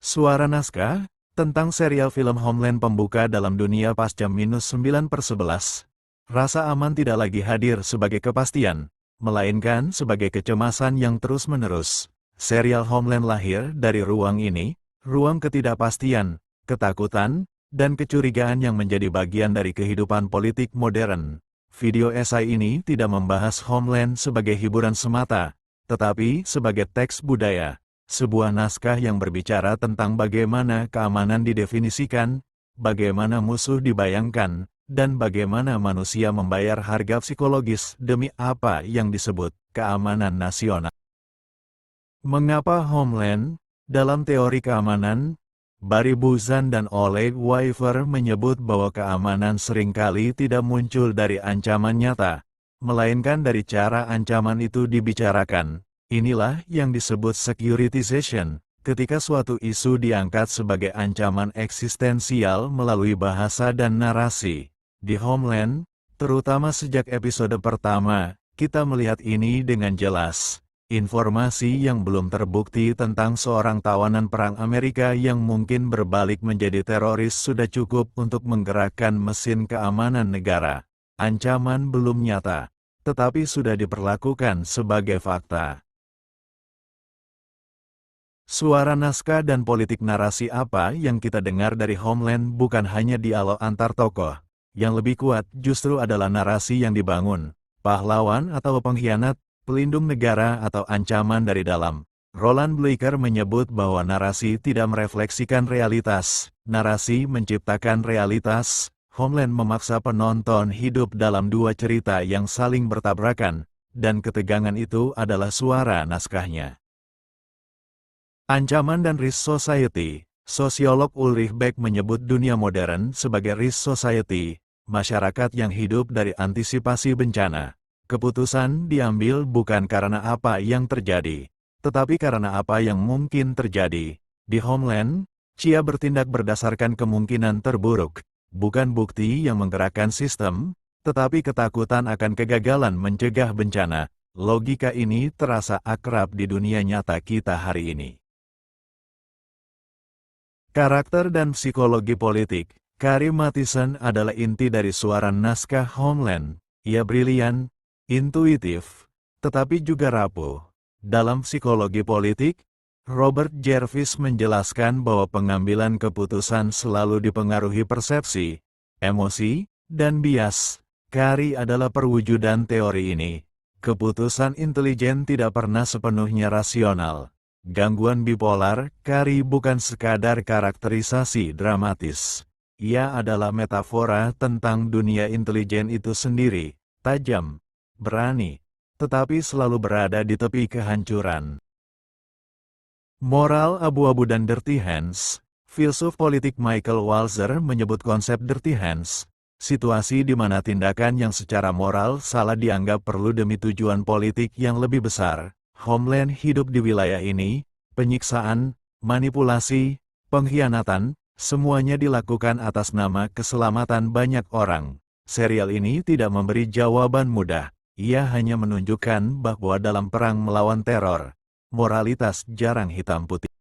Suara naskah tentang serial film Homeland pembuka dalam dunia pasca -9/11. Rasa aman tidak lagi hadir sebagai kepastian, melainkan sebagai kecemasan yang terus-menerus. Serial Homeland lahir dari ruang ini, ruang ketidakpastian, ketakutan, dan kecurigaan yang menjadi bagian dari kehidupan politik modern. Video esai ini tidak membahas Homeland sebagai hiburan semata, tetapi sebagai teks budaya. Sebuah naskah yang berbicara tentang bagaimana keamanan didefinisikan, bagaimana musuh dibayangkan, dan bagaimana manusia membayar harga psikologis demi apa yang disebut keamanan nasional. Mengapa Homeland? Dalam teori keamanan, Barry Buzan dan Oleg Weifer menyebut bahwa keamanan seringkali tidak muncul dari ancaman nyata, melainkan dari cara ancaman itu dibicarakan. Inilah yang disebut securitization, ketika suatu isu diangkat sebagai ancaman eksistensial melalui bahasa dan narasi. Di Homeland, terutama sejak episode pertama, kita melihat ini dengan jelas. Informasi yang belum terbukti tentang seorang tawanan perang Amerika yang mungkin berbalik menjadi teroris sudah cukup untuk menggerakkan mesin keamanan negara. Ancaman belum nyata, tetapi sudah diperlakukan sebagai fakta. Suara naskah dan politik narasi apa yang kita dengar dari Homeland bukan hanya dialog antar tokoh. Yang lebih kuat justru adalah narasi yang dibangun. Pahlawan atau pengkhianat, pelindung negara atau ancaman dari dalam. Roland Bleeker menyebut bahwa narasi tidak merefleksikan realitas. Narasi menciptakan realitas. Homeland memaksa penonton hidup dalam dua cerita yang saling bertabrakan, dan ketegangan itu adalah suara naskahnya. Ancaman dan Risk Society. Sosiolog Ulrich Beck menyebut dunia modern sebagai risk society, masyarakat yang hidup dari antisipasi bencana. Keputusan diambil bukan karena apa yang terjadi, tetapi karena apa yang mungkin terjadi. Di Homeland, Chia bertindak berdasarkan kemungkinan terburuk, bukan bukti yang menggerakkan sistem, tetapi ketakutan akan kegagalan mencegah bencana. Logika ini terasa akrab di dunia nyata kita hari ini. Karakter dan psikologi politik. Carey Mathison adalah inti dari suara naskah Homeland. Ia brilian, intuitif, tetapi juga rapuh. Dalam psikologi politik, Robert Jervis menjelaskan bahwa pengambilan keputusan selalu dipengaruhi persepsi, emosi, dan bias. Carey adalah perwujudan teori ini. Keputusan intelijen tidak pernah sepenuhnya rasional. Gangguan bipolar, Carey bukan sekadar karakterisasi dramatis. Ia adalah metafora tentang dunia intelijen itu sendiri, tajam, berani, tetapi selalu berada di tepi kehancuran. Moral abu-abu dan dirty hands. Filsuf politik Michael Walzer menyebut konsep dirty hands, situasi di mana tindakan yang secara moral salah dianggap perlu demi tujuan politik yang lebih besar. Homeland hidup di wilayah ini, penyiksaan, manipulasi, pengkhianatan, semuanya dilakukan atas nama keselamatan banyak orang. Serial ini tidak memberi jawaban mudah, ia hanya menunjukkan bahwa dalam perang melawan teror, moralitas jarang hitam putih.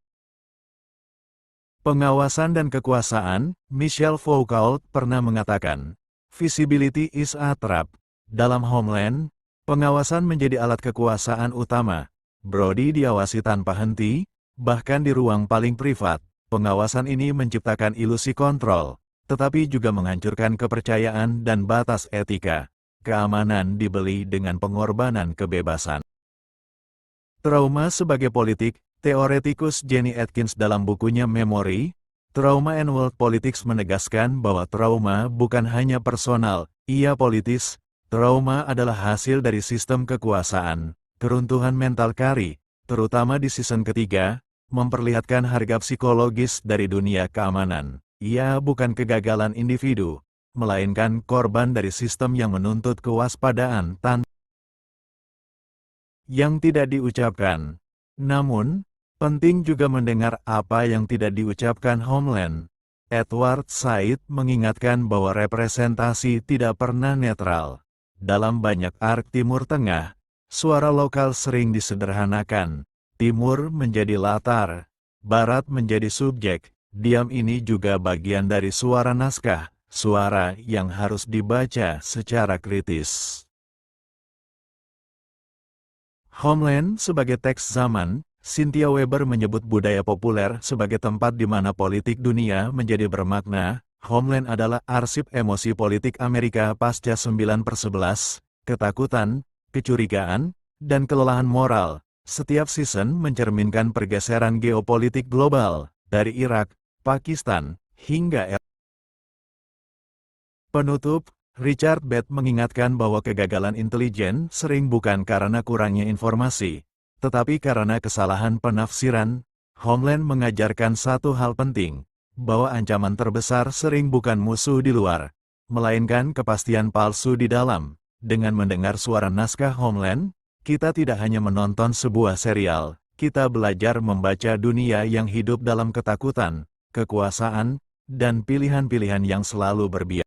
Pengawasan dan kekuasaan. Michel Foucault pernah mengatakan, "Visibility is a trap." Dalam Homeland, pengawasan menjadi alat kekuasaan utama. Brody diawasi tanpa henti, bahkan di ruang paling privat. Pengawasan ini menciptakan ilusi kontrol, tetapi juga menghancurkan kepercayaan dan batas etika. Keamanan dibeli dengan pengorbanan kebebasan. Trauma sebagai politik. Teoretikus Jenny Atkins dalam bukunya Memory, Trauma and World Politics menegaskan bahwa trauma bukan hanya personal, ia politis. Trauma adalah hasil dari sistem kekuasaan. Keruntuhan mental Carey, terutama di season ketiga, memperlihatkan harga psikologis dari dunia keamanan. Ia bukan kegagalan individu, melainkan korban dari sistem yang menuntut kewaspadaan yang tidak diucapkan. Namun, penting juga mendengar apa yang tidak diucapkan Homeland. Edward Said mengingatkan bahwa representasi tidak pernah netral. Dalam banyak arc Timur Tengah, suara lokal sering disederhanakan. Timur menjadi latar, Barat menjadi subjek. Diam ini juga bagian dari suara naskah, suara yang harus dibaca secara kritis. Homeland sebagai teks zaman, Cynthia Weber menyebut budaya populer sebagai tempat di mana politik dunia menjadi bermakna. Homeland adalah arsip emosi politik Amerika pasca 9/11, ketakutan, kecurigaan, dan kelelahan moral. Setiap season mencerminkan pergeseran geopolitik global, dari Irak, Pakistan, hingga Penutup, Richard Bett mengingatkan bahwa kegagalan intelijen sering bukan karena kurangnya informasi, tetapi karena kesalahan penafsiran. Homeland mengajarkan satu hal penting, bahwa ancaman terbesar sering bukan musuh di luar, melainkan kepastian palsu di dalam. Dengan mendengar suara naskah Homeland, kita tidak hanya menonton sebuah serial, kita belajar membaca dunia yang hidup dalam ketakutan, kekuasaan, dan pilihan-pilihan yang selalu berbiaya.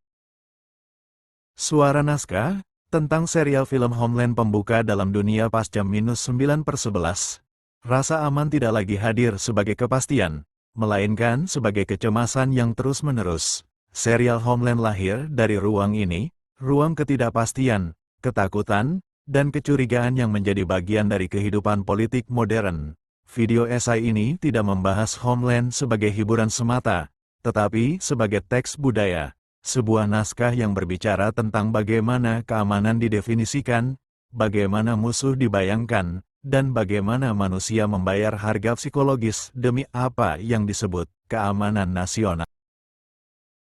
Suara naskah, tentang serial film Homeland pembuka dalam dunia pasca -9/11. Rasa aman tidak lagi hadir sebagai kepastian, melainkan sebagai kecemasan yang terus-menerus. Serial Homeland lahir dari ruang ini, ruang ketidakpastian, ketakutan, dan kecurigaan yang menjadi bagian dari kehidupan politik modern. Video esai ini tidak membahas Homeland sebagai hiburan semata, tetapi sebagai teks budaya. Sebuah naskah yang berbicara tentang bagaimana keamanan didefinisikan, bagaimana musuh dibayangkan, dan bagaimana manusia membayar harga psikologis demi apa yang disebut keamanan nasional.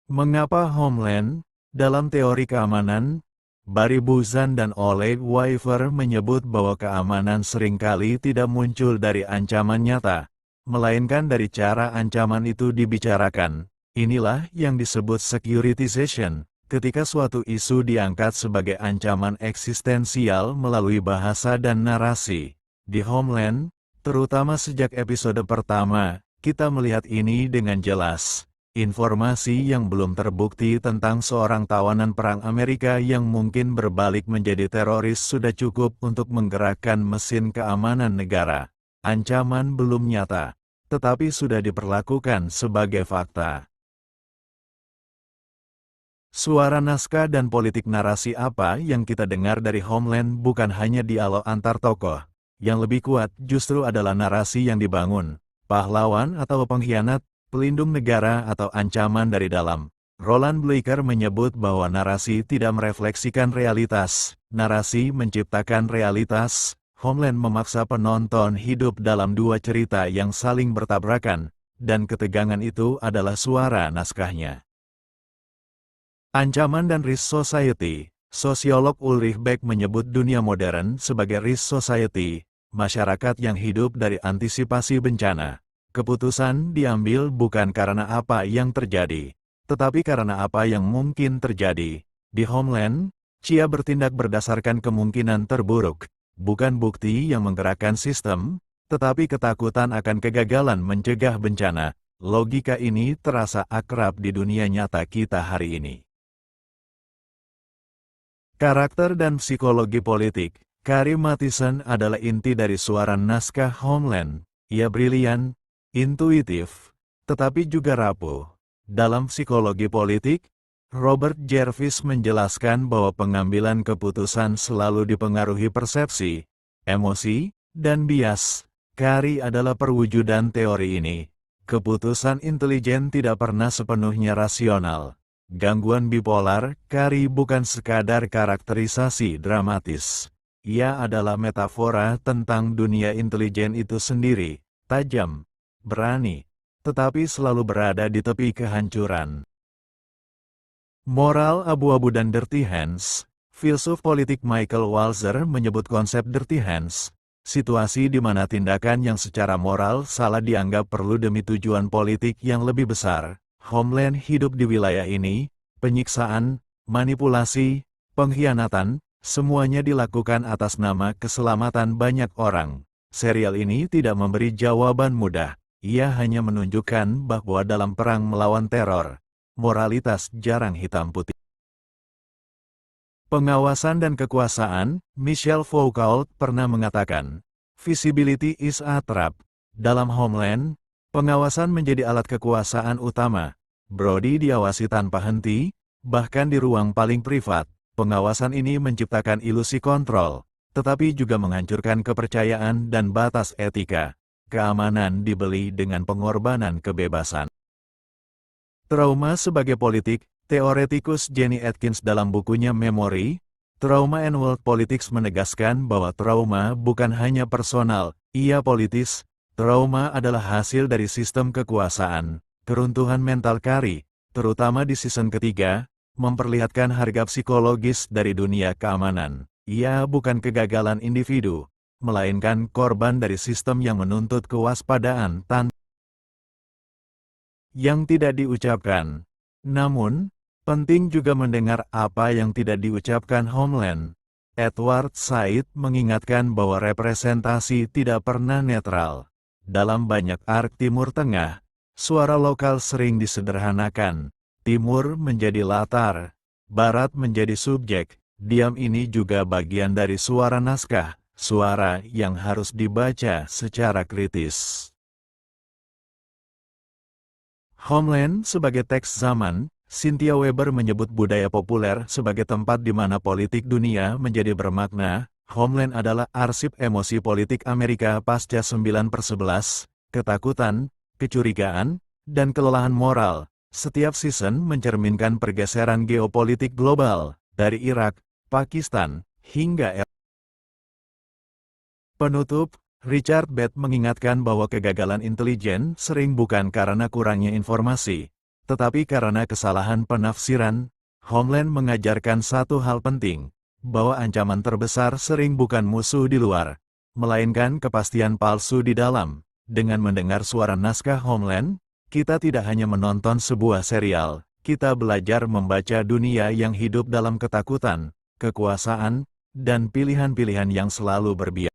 Mengapa Homeland? Dalam teori keamanan, Barry Buzan dan Oleg Weifer menyebut bahwa keamanan seringkali tidak muncul dari ancaman nyata, melainkan dari cara ancaman itu dibicarakan. Inilah yang disebut securitization, ketika suatu isu diangkat sebagai ancaman eksistensial melalui bahasa dan narasi. Di Homeland, terutama sejak episode pertama, kita melihat ini dengan jelas. Informasi yang belum terbukti tentang seorang tawanan perang Amerika yang mungkin berbalik menjadi teroris sudah cukup untuk menggerakkan mesin keamanan negara. Ancaman belum nyata, tetapi sudah diperlakukan sebagai fakta. Suara naskah dan politik narasi apa yang kita dengar dari Homeland bukan hanya dialog antar tokoh. Yang lebih kuat justru adalah narasi yang dibangun. Pahlawan atau pengkhianat, pelindung negara atau ancaman dari dalam. Roland Bleeker menyebut bahwa narasi tidak merefleksikan realitas. Narasi menciptakan realitas. Homeland memaksa penonton hidup dalam dua cerita yang saling bertabrakan, dan ketegangan itu adalah suara naskahnya. Ancaman dan Risk Society. Sosiolog Ulrich Beck menyebut dunia modern sebagai risk society, masyarakat yang hidup dari antisipasi bencana. Keputusan diambil bukan karena apa yang terjadi, tetapi karena apa yang mungkin terjadi. Di Homeland, Chia bertindak berdasarkan kemungkinan terburuk, bukan bukti yang menggerakkan sistem, tetapi ketakutan akan kegagalan mencegah bencana. Logika ini terasa akrab di dunia nyata kita hari ini. Karakter dan psikologi politik. Carrie Mathison adalah inti dari suara naskah Homeland. Ia brilian, intuitif, tetapi juga rapuh. Dalam psikologi politik, Robert Jervis menjelaskan bahwa pengambilan keputusan selalu dipengaruhi persepsi, emosi, dan bias. Carrie adalah perwujudan teori ini. Keputusan intelijen tidak pernah sepenuhnya rasional. Gangguan bipolar, Carrie bukan sekadar karakterisasi dramatis. Ia adalah metafora tentang dunia intelijen itu sendiri, tajam, berani, tetapi selalu berada di tepi kehancuran. Moral abu-abu dan dirty hands. Filsuf politik Michael Walzer menyebut konsep dirty hands, situasi di mana tindakan yang secara moral salah dianggap perlu demi tujuan politik yang lebih besar. Homeland hidup di wilayah ini, penyiksaan, manipulasi, pengkhianatan, semuanya dilakukan atas nama keselamatan banyak orang. Serial ini tidak memberi jawaban mudah, ia hanya menunjukkan bahwa dalam perang melawan teror, moralitas jarang hitam putih. Pengawasan dan kekuasaan, Michel Foucault pernah mengatakan, visibility is a trap. Dalam Homeland, Pengawasan menjadi alat kekuasaan utama. Brody diawasi tanpa henti, bahkan di ruang paling privat. Pengawasan ini menciptakan ilusi kontrol, tetapi juga menghancurkan kepercayaan dan batas etika. Keamanan dibeli dengan pengorbanan kebebasan. Trauma sebagai politik, teoretikus Jenny Atkins dalam bukunya Memory, Trauma and World Politics menegaskan bahwa trauma bukan hanya personal, ia politis. Trauma adalah hasil dari sistem kekuasaan. Keruntuhan mental Carey, terutama di season ketiga, memperlihatkan harga psikologis dari dunia keamanan. Ia bukan kegagalan individu, melainkan korban dari sistem yang menuntut kewaspadaan tanpa yang tidak diucapkan. Namun, penting juga mendengar apa yang tidak diucapkan Homeland. Edward Said mengingatkan bahwa representasi tidak pernah netral. Dalam banyak arc Timur Tengah, suara lokal sering disederhanakan. Timur menjadi latar, Barat menjadi subjek. Diam ini juga bagian dari suara naskah, suara yang harus dibaca secara kritis. Homeland sebagai teks zaman, Cynthia Weber menyebut budaya populer sebagai tempat di mana politik dunia menjadi bermakna. Homeland adalah arsip emosi politik Amerika pasca 9/11, ketakutan, kecurigaan, dan kelelahan moral. Setiap season mencerminkan pergeseran geopolitik global, dari Irak, Pakistan, hingga Penutup, Richard Bett mengingatkan bahwa kegagalan intelijen sering bukan karena kurangnya informasi, tetapi karena kesalahan penafsiran. Homeland mengajarkan satu hal penting, bahwa ancaman terbesar sering bukan musuh di luar, melainkan kepastian palsu di dalam. Dengan mendengar suara naskah Homeland, kita tidak hanya menonton sebuah serial, kita belajar membaca dunia yang hidup dalam ketakutan, kekuasaan, dan pilihan-pilihan yang selalu berbiaya.